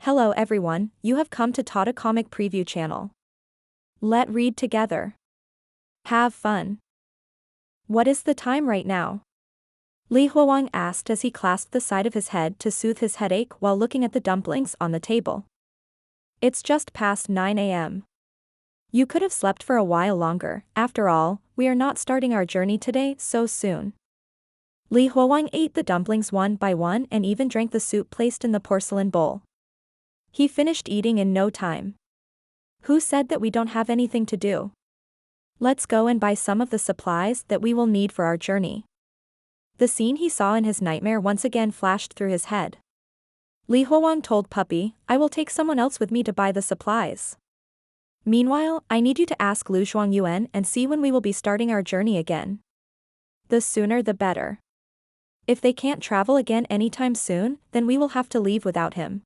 Hello everyone, you have come to Tata Comic Preview channel. Let read together. Have fun. What is the time right now? Li Huowang asked as he clasped the side of his head to soothe his headache while looking at the dumplings on the table. It's just past 9 a.m. You could have slept for a while longer, after all, we are not starting our journey today so soon. Li Huowang ate the dumplings one by one and even drank the soup placed in the porcelain bowl. He finished eating in no time. Who said that we don't have anything to do? Let's go and buy some of the supplies that we will need for our journey. The scene he saw in his nightmare once again flashed through his head. Li Huowang told Puppy, I will take someone else with me to buy the supplies. Meanwhile, I need you to ask Lu Zhuangyuan and see when we will be starting our journey again. The sooner the better. If they can't travel again anytime soon, then we will have to leave without him.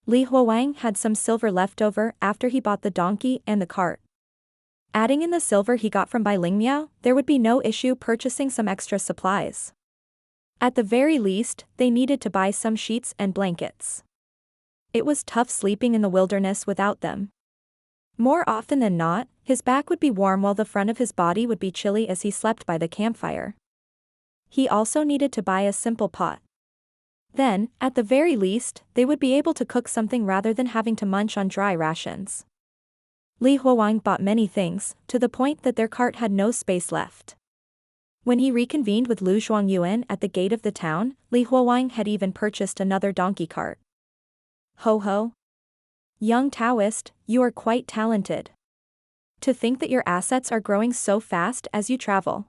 Li Huowang had some silver left over after he bought the donkey and the cart. Adding in the silver he got from Bai Lingmiao, there would be no issue purchasing some extra supplies. At the very least, they needed to buy some sheets and blankets. It was tough sleeping in the wilderness without them. More often than not, his back would be warm while the front of his body would be chilly as he slept by the campfire. He also needed to buy a simple pot. Then, at the very least, they would be able to cook something rather than having to munch on dry rations. Li Huowang bought many things, to the point that their cart had no space left. When he reconvened with Lu Zhuangyuan at the gate of the town, Li Huowang had even purchased another donkey cart. Ho ho! Young Taoist, you are quite talented. To think that your assets are growing so fast as you travel.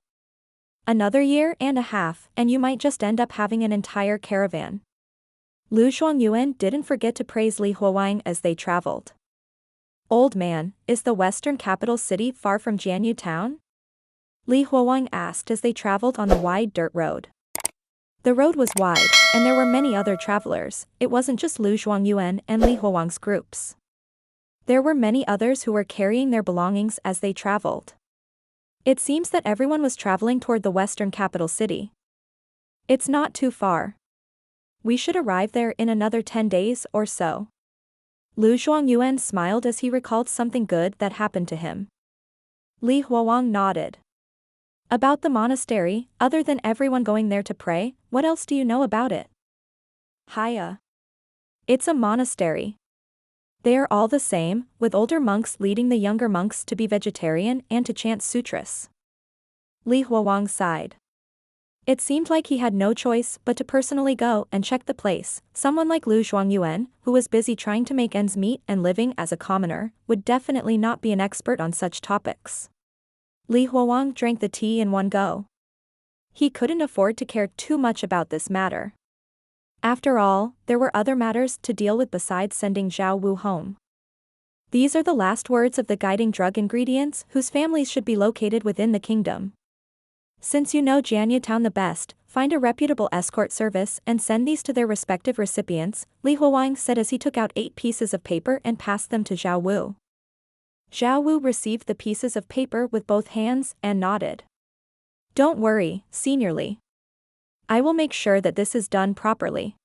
Another year and a half, and you might just end up having an entire caravan. Lu Zhuangyuan didn't forget to praise Li Huowang as they traveled. Old man, is the western capital city far from Jianyu town? Li Huowang asked as they traveled on the wide dirt road. The road was wide, and there were many other travelers. It wasn't just Lu Zhuangyuan and Li Huowang's groups. There were many others who were carrying their belongings as they traveled. It seems that everyone was traveling toward the western capital city. It's not too far. We should arrive there in another 10 days or so. Lu Zhuangyuan smiled as he recalled something good that happened to him. Li Huowang nodded. About the monastery, other than everyone going there to pray, what else do you know about it? Hiya. It's a monastery. They are all the same, with older monks leading the younger monks to be vegetarian and to chant sutras. Li Huowang sighed. It seemed like he had no choice but to personally go and check the place. Someone like Lu Zhuangyuan, who was busy trying to make ends meet and living as a commoner, would definitely not be an expert on such topics. Li Huowang drank the tea in one go. He couldn't afford to care too much about this matter. After all, there were other matters to deal with besides sending Xiao Wu home. These are the last words of the guiding drug ingredients whose families should be located within the kingdom. Since you know Jianyu town the best, find a reputable escort service and send these to their respective recipients, Li Huowang said as he took out 8 pieces of paper and passed them to Xiao Wu. Xiao Wu received the pieces of paper with both hands and nodded. Don't worry, Senior Li. I will make sure that this is done properly.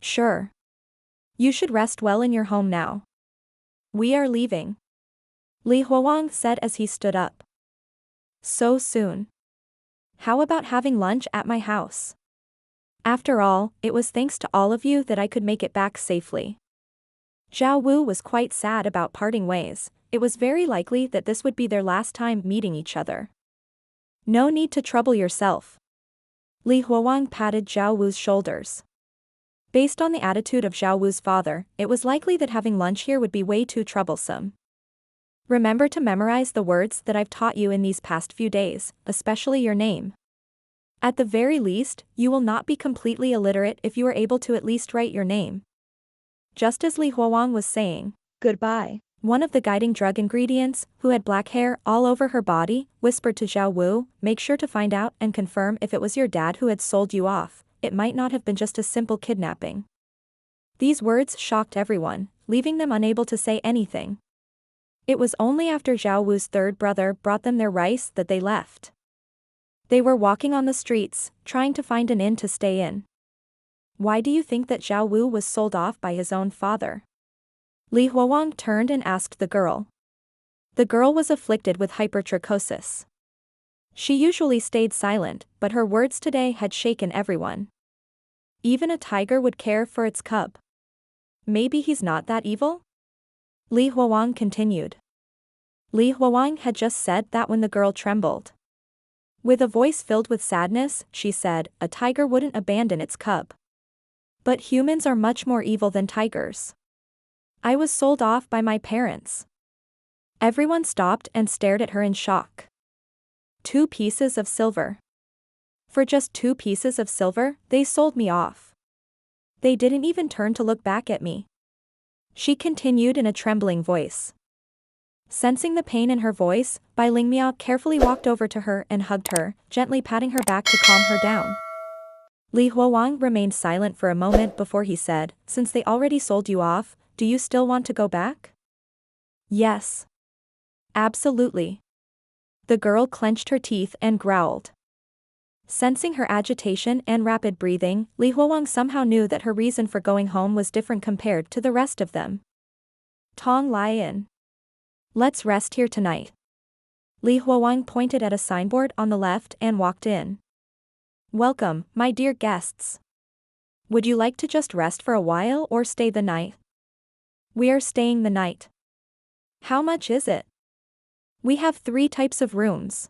Sure. You should rest well in your home now. We are leaving. Li Huowang said as he stood up. So soon. How about having lunch at my house? After all, it was thanks to all of you that I could make it back safely. Xiao Wu was quite sad about parting ways. It was very likely that this would be their last time meeting each other. No need to trouble yourself. Li Huowang patted Xiao Wu's shoulders. Based on the attitude of Xiao Wu's father, it was likely that having lunch here would be way too troublesome. Remember to memorize the words that I've taught you in these past few days, especially your name. At the very least, you will not be completely illiterate if you are able to at least write your name. Just as Li Huowang was saying goodbye, one of the guiding drug ingredients, who had black hair all over her body, whispered to Xiao Wu, make sure to find out and confirm if it was your dad who had sold you off. It might not have been just a simple kidnapping. These words shocked everyone, leaving them unable to say anything. It was only after Xiao Wu's third brother brought them their rice that they left. They were walking on the streets, trying to find an inn to stay in. Why do you think that Xiao Wu was sold off by his own father? Li Huowang turned and asked the girl. The girl was afflicted with hypertrichosis. She usually stayed silent, but her words today had shaken everyone. Even a tiger would care for its cub. Maybe he's not that evil? Li Huowang continued. Li Huowang had just said that when the girl trembled. With a voice filled with sadness, she said, a tiger wouldn't abandon its cub. But humans are much more evil than tigers. I was sold off by my parents. Everyone stopped and stared at her in shock. 2 pieces of silver. For just 2 pieces of silver, they sold me off. They didn't even turn to look back at me. She continued in a trembling voice. Sensing the pain in her voice, Bai Lingmiao carefully walked over to her and hugged her, gently patting her back to calm her down. Li Huowang remained silent for a moment before he said, since they already sold you off, do you still want to go back? Yes. Absolutely. The girl clenched her teeth and growled. Sensing her agitation and rapid breathing, Li Huowang somehow knew that her reason for going home was different compared to the rest of them. Tong Lion. Let's rest here tonight. Li Huowang pointed at a signboard on the left and walked in. Welcome, my dear guests. Would you like to just rest for a while or stay the night? We are staying the night. How much is it? We have 3 types of rooms.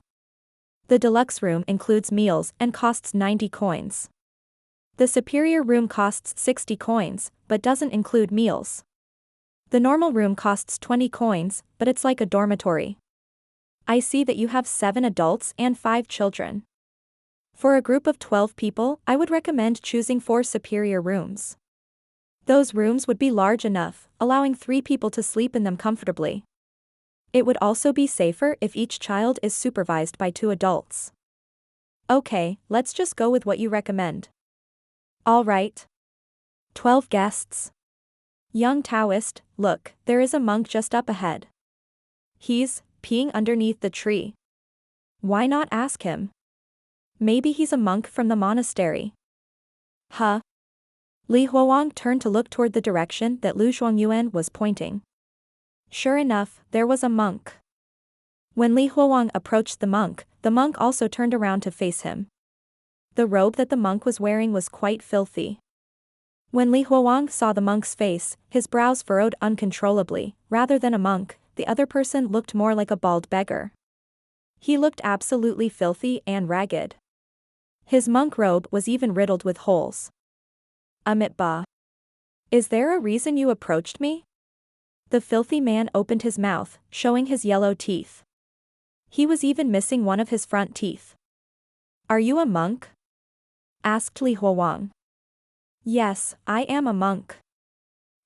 The deluxe room includes meals and costs 90 coins. The superior room costs 60 coins, but doesn't include meals. The normal room costs 20 coins, but it's like a dormitory. I see that you have 7 adults and 5 children. For a group of 12 people, I would recommend choosing 4 superior rooms. Those rooms would be large enough, allowing 3 people to sleep in them comfortably. It would also be safer if each child is supervised by 2 adults. Okay, let's just go with what you recommend. All right. 12 guests. Young Taoist, look, there is a monk just up ahead. He's peeing underneath the tree. Why not ask him? Maybe he's a monk from the monastery. Huh? Li Huowang turned to look toward the direction that Lu Zhuangyuan was pointing. Sure enough, there was a monk. When Li Huowang approached the monk also turned around to face him. The robe that the monk was wearing was quite filthy. When Li Huowang saw the monk's face, his brows furrowed uncontrollably. Rather than a monk, the other person looked more like a bald beggar. He looked absolutely filthy and ragged. His monk robe was even riddled with holes. Amit Ba. Is there a reason you approached me? The filthy man opened his mouth, showing his yellow teeth. He was even missing one of his front teeth. Are you a monk? Asked Li Huowang. Yes, I am a monk.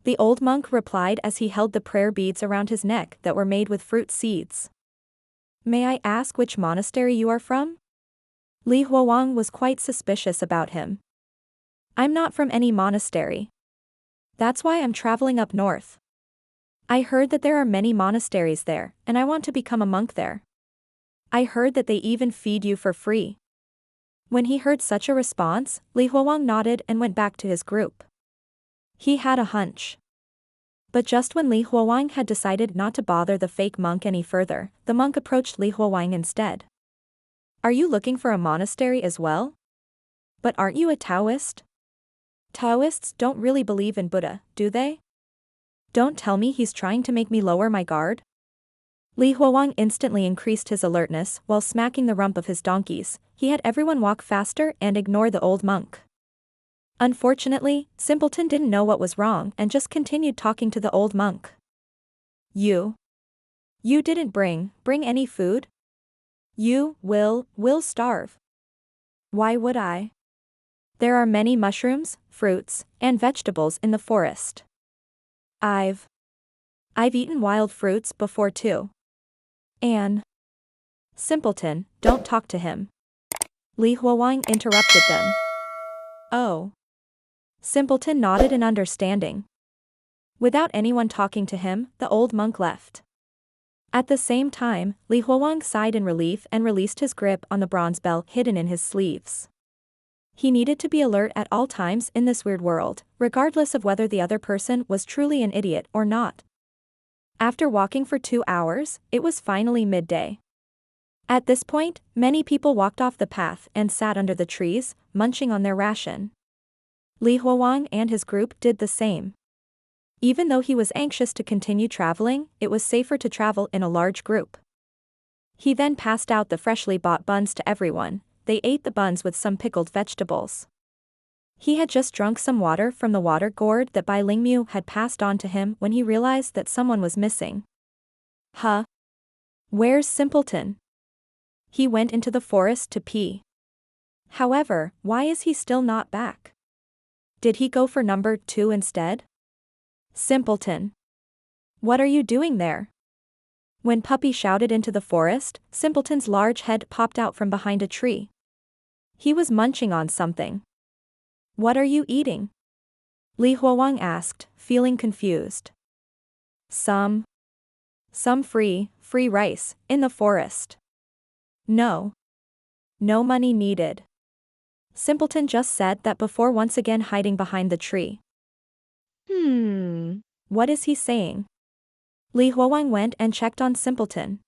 The old monk replied as he held the prayer beads around his neck that were made with fruit seeds. May I ask which monastery you are from? Li Huowang was quite suspicious about him. I'm not from any monastery. That's why I'm traveling up north. I heard that there are many monasteries there, and I want to become a monk there. I heard that they even feed you for free. When he heard such a response, Li Huowang nodded and went back to his group. He had a hunch. But just when Li Huowang had decided not to bother the fake monk any further, the monk approached Li Huowang instead. Are you looking for a monastery as well? But aren't you a Taoist? Taoists don't really believe in Buddha, do they? Don't tell me he's trying to make me lower my guard? Li Huowang instantly increased his alertness while smacking the rump of his donkeys. He had everyone walk faster and ignore the old monk. Unfortunately, Simpleton didn't know what was wrong and just continued talking to the old monk. You didn't bring any food? You will starve. Why would I? There are many mushrooms, fruits, and vegetables in the forest. I've eaten wild fruits before too. And Simpleton, don't talk to him. Li Huowang interrupted them. Oh. Simpleton nodded in understanding. Without anyone talking to him, the old monk left. At the same time, Li Huowang sighed in relief and released his grip on the bronze bell hidden in his sleeves. He needed to be alert at all times in this weird world, regardless of whether the other person was truly an idiot or not. After walking for 2 hours, it was finally midday. At this point, many people walked off the path and sat under the trees, munching on their ration. Li Huowang and his group did the same. Even though he was anxious to continue traveling, it was safer to travel in a large group. He then passed out the freshly bought buns to everyone. They ate the buns with some pickled vegetables. He had just drunk some water from the water gourd that Bai Lingmu had passed on to him when he realized that someone was missing. Huh? Where's Simpleton? He went into the forest to pee. However, why is he still not back? Did he go for number 2 instead? Simpleton. What are you doing there? When Puppy shouted into the forest, Simpleton's large head popped out from behind a tree. He was munching on something. What are you eating? Li Huowang asked, feeling confused. Some free rice, in the forest. No money needed. Simpleton just said that before once again hiding behind the tree. What is he saying? Li Huowang went and checked on Simpleton.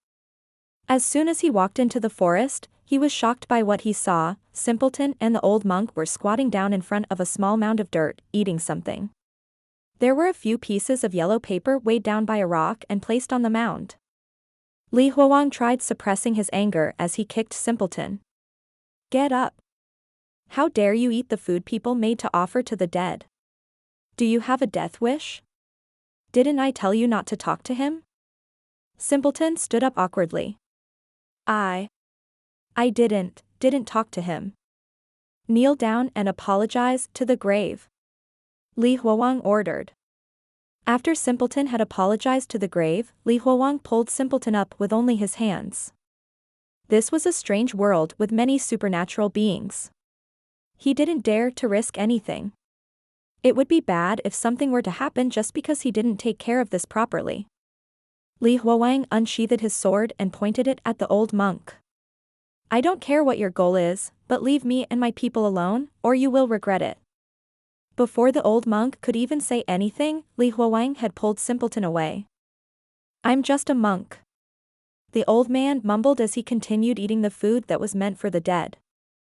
As soon as he walked into the forest, he was shocked by what he saw. Simpleton and the old monk were squatting down in front of a small mound of dirt, eating something. There were a few pieces of yellow paper weighed down by a rock and placed on the mound. Li Huowang tried suppressing his anger as he kicked Simpleton. Get up. How dare you eat the food people made to offer to the dead? Do you have a death wish? Didn't I tell you not to talk to him? Simpleton stood up awkwardly. I didn't talk to him. Kneel down and apologize to the grave. Li Huowang ordered. After Simpleton had apologized to the grave, Li Huowang pulled Simpleton up with only his hands. This was a strange world with many supernatural beings. He didn't dare to risk anything. It would be bad if something were to happen just because he didn't take care of this properly. Li Huowang unsheathed his sword and pointed it at the old monk. I don't care what your goal is, but leave me and my people alone, or you will regret it. Before the old monk could even say anything, Li Huowang had pulled Simpleton away. I'm just a monk. The old man mumbled as he continued eating the food that was meant for the dead.